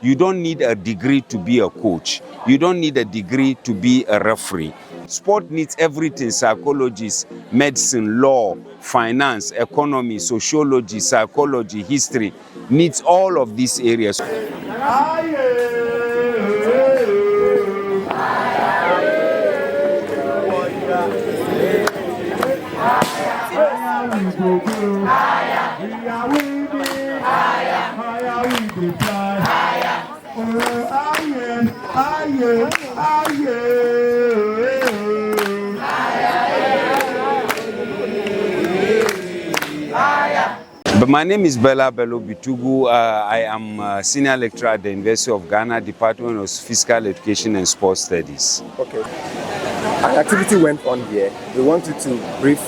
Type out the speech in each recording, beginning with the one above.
You don't need a degree to be a coach. You don't need a degree to be a referee. Sport needs everything: psychology, medicine, law, finance, economy, sociology, psychology, history. Needs all of these areas. But my name is Bella Bello Bitugu. I am a senior lecturer at the University of Ghana, Department of Physical Education and Sports Studies. Okay. An activity went on here. We want you to brief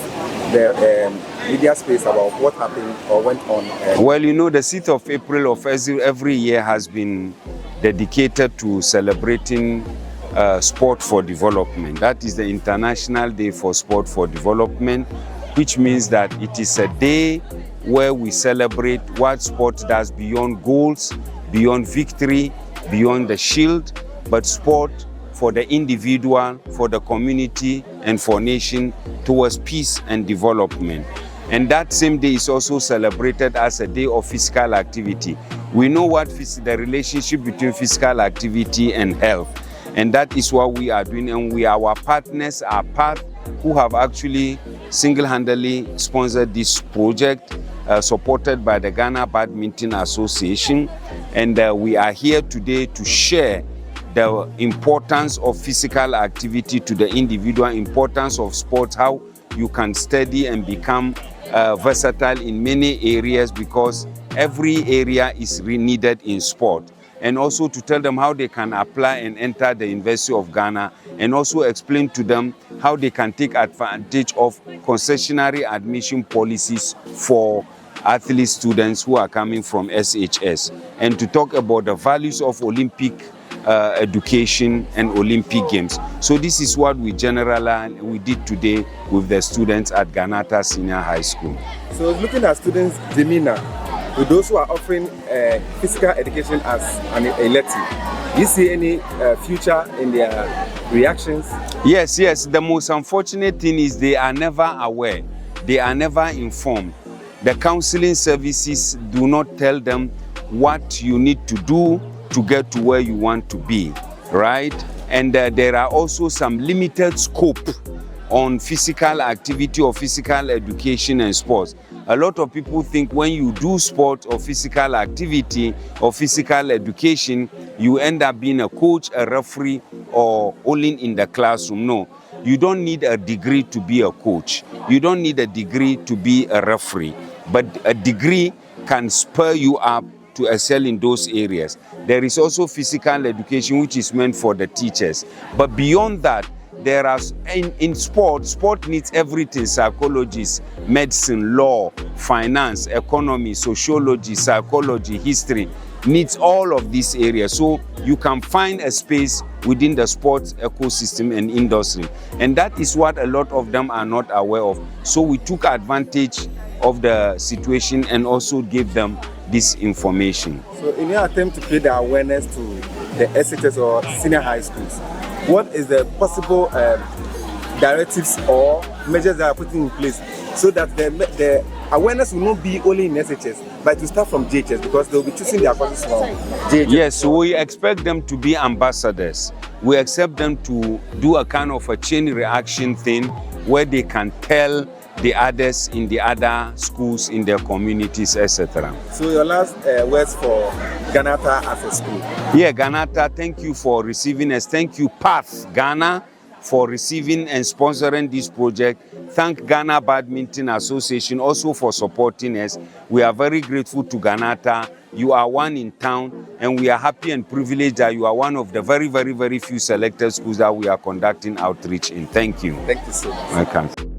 the media space about what happened or went on. Well, you know, the 6th of April of every year has been dedicated to celebrating sport for development. That is the International Day for Sport for Development, which means that it is a day where we celebrate what sport does beyond goals, beyond victory, beyond the shield, but sport for the individual, for the community, and for nation towards peace and development. And that same day is also celebrated as a day of physical activity. We know what the relationship between physical activity and health, and that is what we are doing. And our partners are PATH, who have actually single-handedly sponsored this project, supported by the Ghana Badminton Association. And we are here today to share the importance of physical activity to the individual, importance of sports, how you can study and become versatile in many areas, because every area is needed in sport. And also to tell them how they can apply and enter the University of Ghana, and also explain to them how they can take advantage of concessionary admission policies for athlete students who are coming from SHS, and to talk about the values of Olympic education and Olympic Games. So this is what we did today with the students at Ghanata Senior High School. So looking at students, Semina, with those who are offering physical education as an elective, do you see any future in their reactions? Yes. The most unfortunate thing is they are never aware. They are never informed. The counseling services do not tell them what you need to do to get to where you want to be, right? And there are also some limited scope on physical activity or physical education and sports. A lot of people think when you do sport or physical activity or physical education, you end up being a coach, a referee, or only in the classroom. No, you don't need a degree to be a coach. You don't need a degree to be a referee, but a degree can spur you up to excel in those areas. There is also physical education, which is meant for the teachers. But beyond that, there are in sport needs everything: psychology, medicine, law, finance, economy, sociology, psychology, history. Needs all of these areas. So you can find a space within the sports ecosystem and industry. And that is what a lot of them are not aware of. So we took advantage of the situation and also gave them this information. So in your attempt to create the awareness to the SHS or senior high schools, what is the possible directives or measures that are put in place so that the awareness will not be only in SHS, but to start from JHS, because they will be choosing their courses from JHS? Yes, so we expect them to be ambassadors. We expect them to do a kind of a chain reaction thing where they can tell the others in the other schools, in their communities, etc. So your last words for Ghanata as a school? Yeah, Ghanata, thank you for receiving us. Thank you, PATH Ghana, for receiving and sponsoring this project. Thank Ghana Badminton Association also for supporting us. We are very grateful to Ghanata. You are one in town, and we are happy and privileged that you are one of the very, very, very few selected schools that we are conducting outreach in. Thank you. Thank you so much. Welcome.